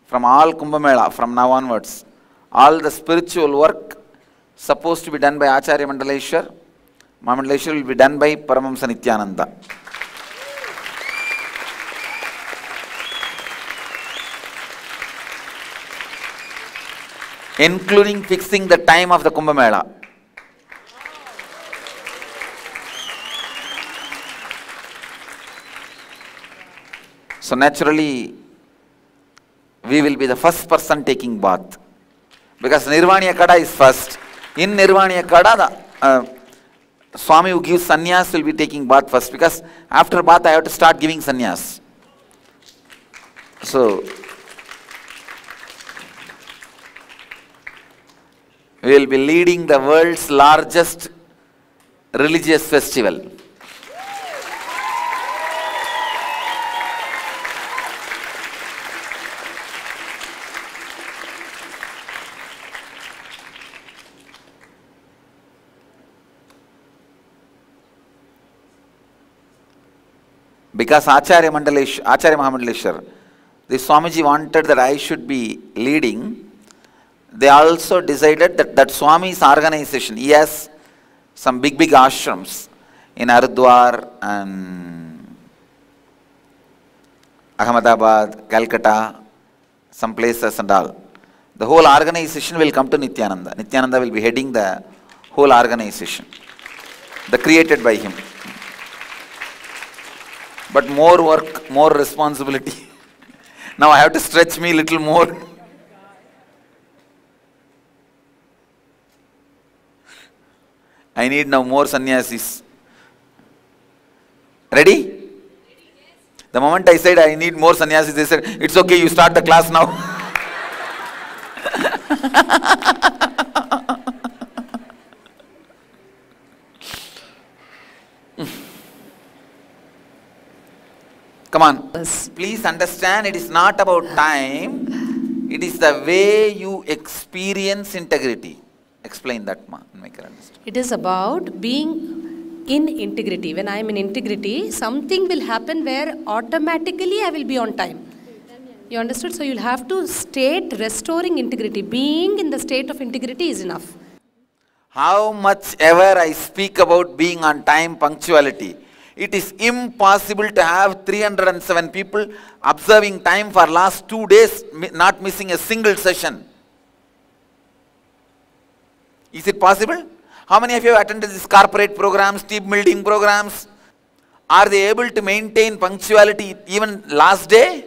from all Kumbh Mela from now onwards. All the spiritual work supposed to be done by Acharya Mandaleshwar, Mahamandaleshwar will be done by Paramahamsa Nityananda. Including fixing the time of the Kumbh Mela. So naturally, we will be the first person taking bath. Because Nirvaniya Kada is first. In Nirvaniya Kada, the Swami who gives sannyas will be taking bath first. Because after bath, I have to start giving sannyas. So, we will be leading the world's largest religious festival. Because Acharya Mahamandaleshwar, the Swamiji wanted that I should be leading. They also decided that Swami's organization, he has some big ashrams in Haridwar and Ahmedabad, Calcutta, some places and all. The whole organization will come to Nityananda. Nityananda will be heading the whole organization, created by him. But more work, more responsibility. Now I have to stretch me a little more. I need now more sannyasis. Ready? The moment I said I need more sannyasis, they said, it's okay, you start the class now. Come on. Please understand, it is not about time. It is the way you experience integrity. Explain that, ma. Make her understand. It is about being in integrity. When I am in integrity, something will happen where automatically I will be on time. You understood? So you'll have to state restoring integrity. Being in the state of integrity is enough. How much ever I speak about being on time, punctuality, it is impossible to have 307 people observing time for last 2 days, not missing a single session. Is it possible? How many of you have attended these corporate programs, team building programs? Are they able to maintain punctuality even last day?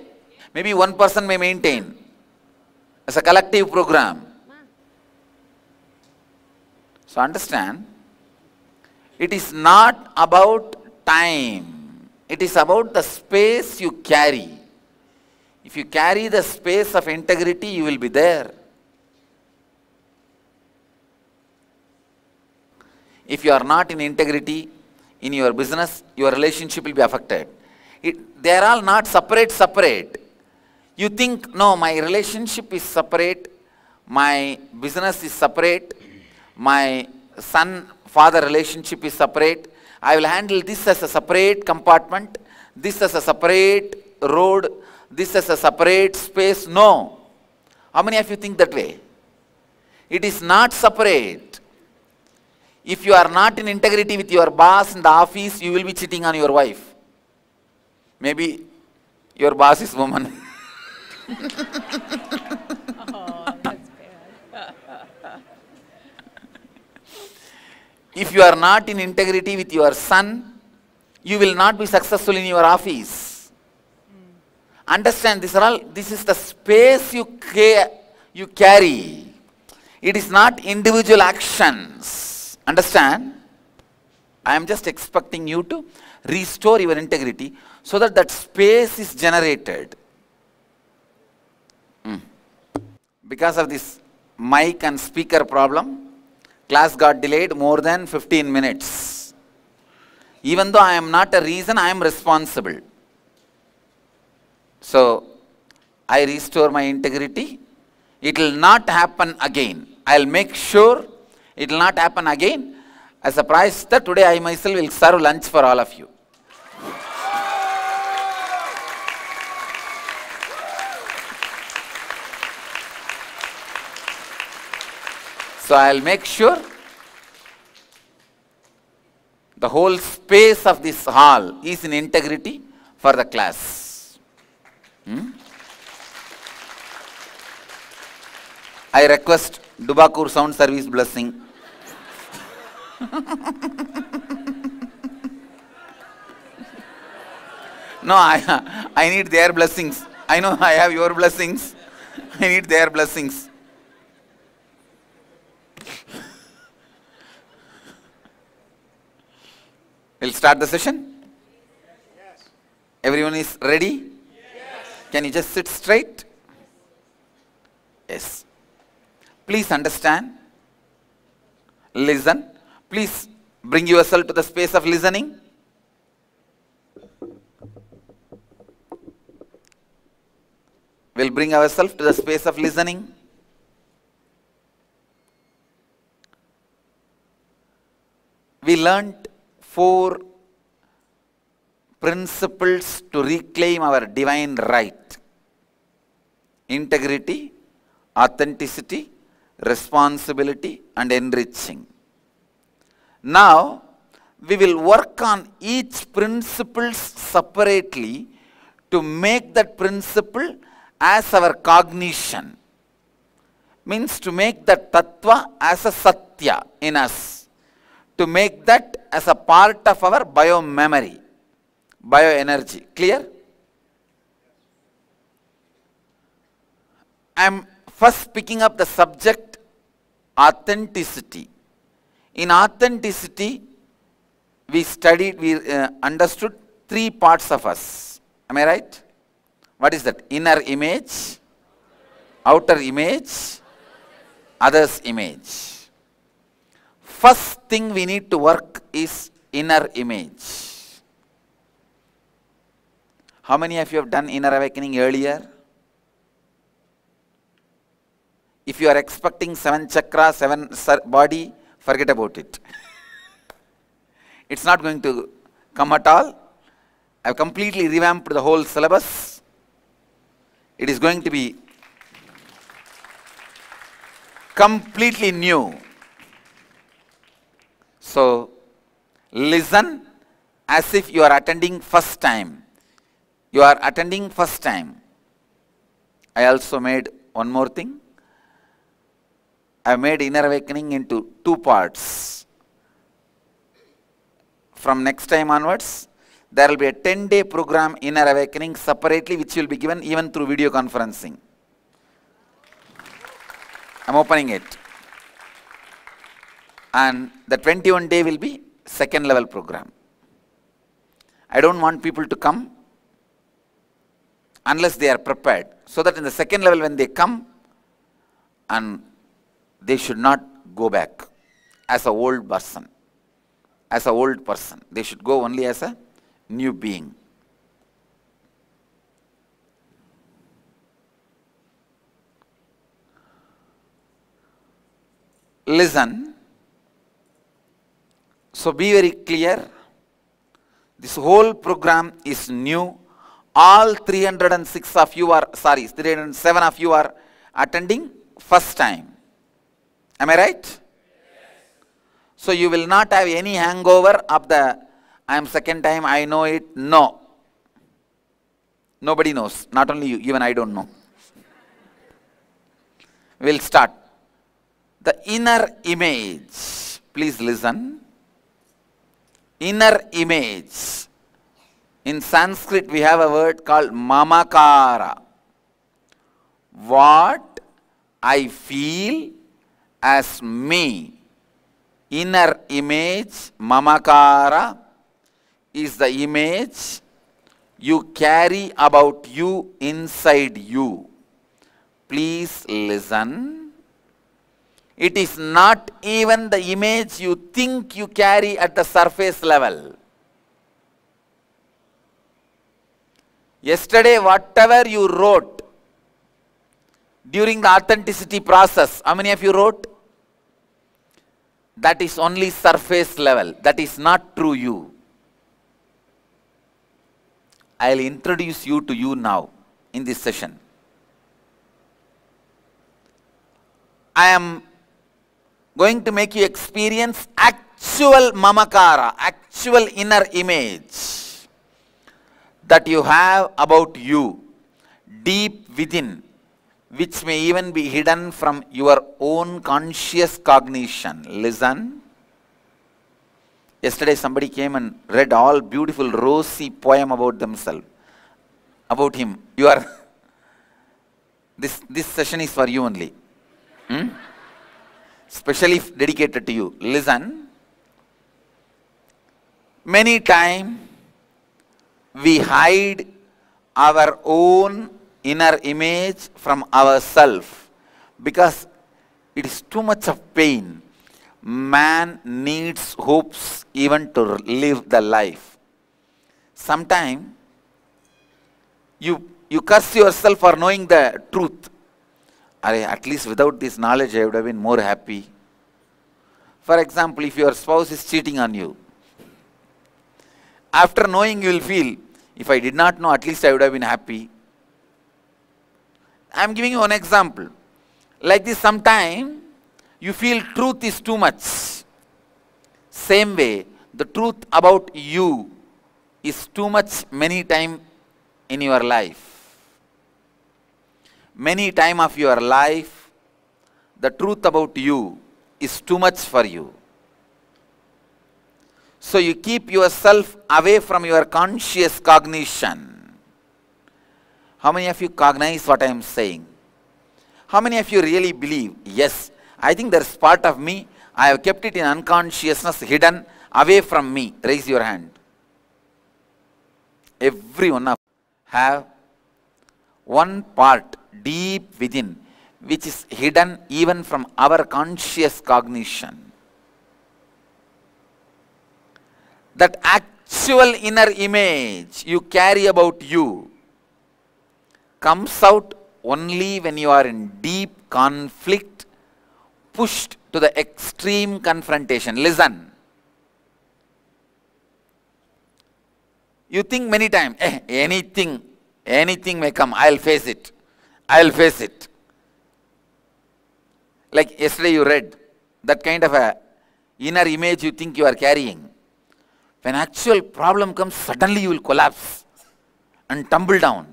Maybe one person may maintain as a collective program. So understand, it is not about time. It is about the space you carry. If you carry the space of integrity, you will be there. If you are not in integrity in your business, your relationship will be affected. They are all not separate. You think, no, my relationship is separate, my business is separate, my son-father relationship is separate, I will handle this as a separate compartment, this as a separate road, this as a separate space. No. How many of you think that way? It is not separate. If you are not in integrity with your boss in the office, you will be cheating on your wife. Maybe your boss is woman. Oh, that's bad. If you are not in integrity with your son, you will not be successful in your office. Understand, this is the space you carry. It is not individual actions. Understand? I am just expecting you to restore your integrity so that that space is generated. Because of this mic and speaker problem, class got delayed more than 15 minutes. Even though I am not a reason, I am responsible. So, I restore my integrity. It will not happen again. I will make sure it will not happen again. As a prize, today I myself will serve lunch for all of you. So I'll make sure the whole space of this hall is in integrity for the class. I request Dubakur Sound Service blessing. No, I need their blessings. I know I have your blessings. I need their blessings. We'll start the session? Yes. Everyone is ready? Yes. Can you just sit straight? Yes. Please understand. Listen. Please bring yourself to the space of listening. We'll bring ourselves to the space of listening. We learned 4 principles to reclaim our divine right: integrity, authenticity, responsibility, and enriching. Now, we will work on each principle separately to make that principle as our cognition. Means to make that tattva as a satya in us. To make that as a part of our bio-memory, bio-energy. Clear? I am first picking up the subject authenticity. In authenticity, we understood 3 parts of us. Am I right? What is that? Inner image, outer image, others' image. First thing we need to work is inner image. How many of you have done inner awakening earlier? If you are expecting 7 chakra, 7 body, forget about it. It's not going to come at all. I have completely revamped the whole syllabus. It is going to be completely new. So, listen as if you are attending first time. You are attending first time. I also made one more thing. I made inner awakening into 2 parts. From next time onwards, there will be a 10-day program inner awakening separately, which will be given even through video conferencing. I'm opening it. And the 21-day will be second level program. I don't want people to come unless they are prepared. So that in the second level when they come, and they should not go back as an old person. As an old person. They should go only as a new being. Listen. So be very clear. This whole program is new. All 306 of you are, 307 of you are attending first time. Am I right? Yes. So you will not have any hangover of the, I am second time, I know it. No. Nobody knows. Not only you, even I don't know. We'll start. The inner image. Please listen. Inner image. In Sanskrit, we have a word called mamakara. What I feel as me. Inner image, mamakara, is the image you carry about you inside you. Please listen. It is not even the image you think you carry at the surface level. Yesterday, whatever you wrote during the authenticity process, how many of you wrote? That is only surface level. That is not true you. I will introduce you to you now in this session. I am going to make you experience actual mamakara, actual inner image that you have about you, deep within, which may even be hidden from your own conscious cognition. Listen. Yesterday somebody came and read all beautiful rosy poem about themselves, about him. You are, this session is for you only. Specially dedicated to you. Listen. Many times we hide our own inner image from ourselves because it is too much of pain. Man needs hopes even to live the life. Sometimes you curse yourself for knowing the truth. At least without this knowledge I would have been more happy. For example, if your spouse is cheating on you, after knowing you will feel, if I did not know, at least I would have been happy. I am giving you one example. Like this, sometime you feel truth is too much. Same way, the truth about you is too much many times in your life. Many times of your life, the truth about you is too much for you. So you keep yourself away from your conscious cognition. How many of you cognize what I am saying? How many of you really believe, yes, I think there is part of me, I have kept it in unconsciousness, hidden away from me? Raise your hand. Every one of you have one part deep within which is hidden even from our conscious cognition. That actual inner image you carry about you comes out only when you are in deep conflict, pushed to the extreme confrontation. Listen. You think many times, anything may come, I'll face it. I'll face it. Like yesterday you read, that kind of a inner image you think you are carrying. When actual problem comes, suddenly you will collapse and tumble down.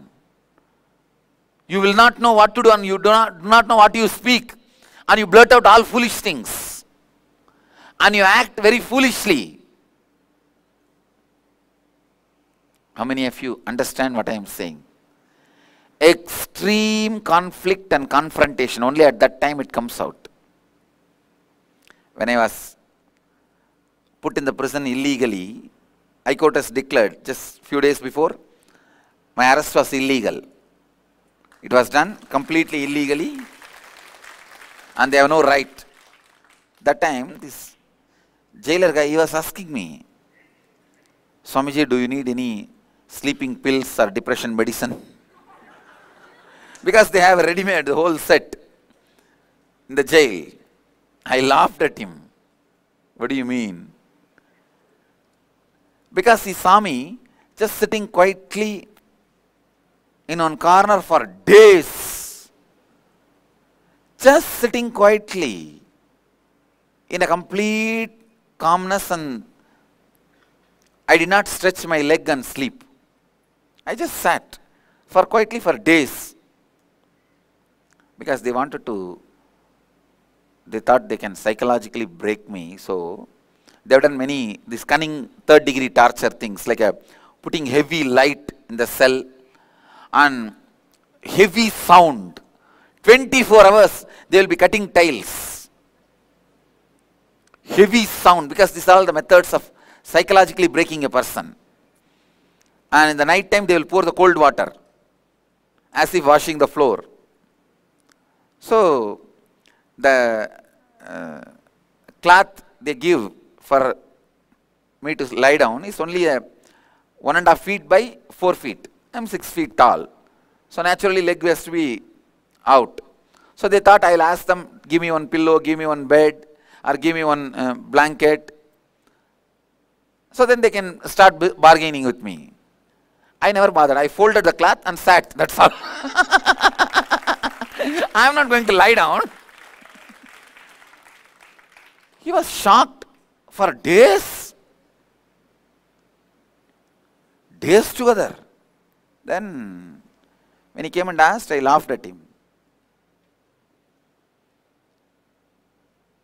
You will not know what to do and you do not know what you speak. And you blurt out all foolish things. And you act very foolishly. How many of you understand what I am saying? Extreme conflict and confrontation, only at that time it comes out. When I was put in the prison illegally, High Court has declared just few days before, my arrest was illegal. It was done completely illegally and they have no right. That time, this jailer guy, he was asking me, Swamiji, do you need any sleeping pills or depression medicine? Because they have ready-made the whole set in the jail. I laughed at him. What do you mean? Because he saw me just sitting quietly in one corner for days. Just sitting quietly in a complete calmness, and I did not stretch my leg and sleep. I just sat quietly for days. Because they wanted to, they thought they can psychologically break me. So they have done many, this cunning third-degree torture things, like putting heavy light in the cell and heavy sound. 24 hours they will be cutting tiles. Heavy sound, because these are all the methods of psychologically breaking a person. And in the night time they will pour the cold water as if washing the floor. So the cloth they give for me to lie down is only 1.5 feet by 4 feet. I am 6 feet tall. So naturally leg has to be out. So they thought I'll ask them, give me one pillow, give me one bed, or give me one blanket. So then they can start bargaining with me. I never bothered. I folded the cloth and sat. That's all. I am not going to lie down. He was shocked for days. Days together. Then, when he came and asked, I laughed at him.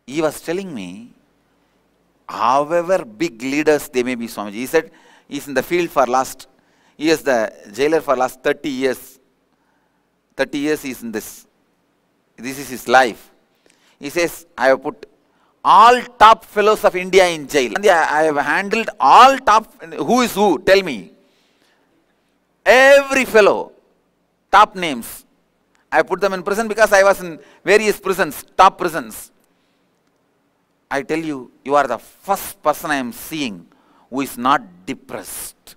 He was telling me, however big leaders they may be, Swamiji, he said, he's in the field for last, he is the jailer for last 30 years. 30 years he's in this. This is his life. He says, I have put all top fellows of India in jail. I have handled all top, who is who? Tell me. Every fellow, top names. I put them in prison because I was in various prisons, top prisons. I tell you, you are the first person I am seeing who is not depressed.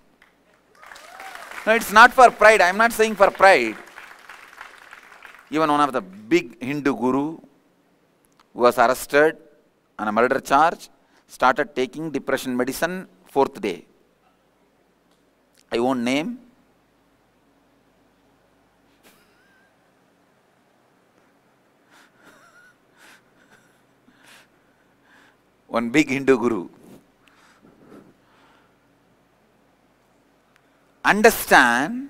No, it's not for pride. I am not saying for pride. Even one of the big Hindu guru who was arrested on a murder charge started taking depression medicine 4th day. I won't name. One big Hindu guru. Understand,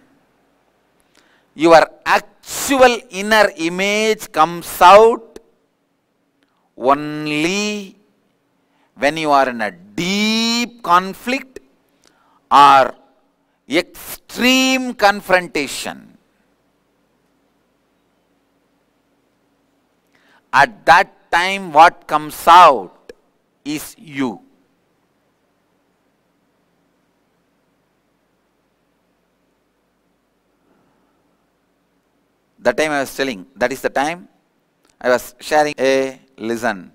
your actual inner image comes out only when you are in a deep conflict or extreme confrontation. At that time, what comes out is you. That time I was telling, that is the time I was sharing. Listen.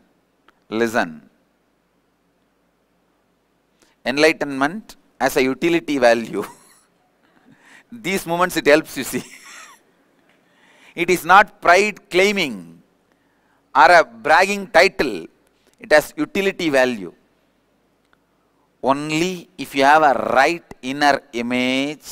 Enlightenment as a utility value. These moments it helps, you see. It is not pride claiming or a bragging title. It has utility value. Only if you have a right inner image,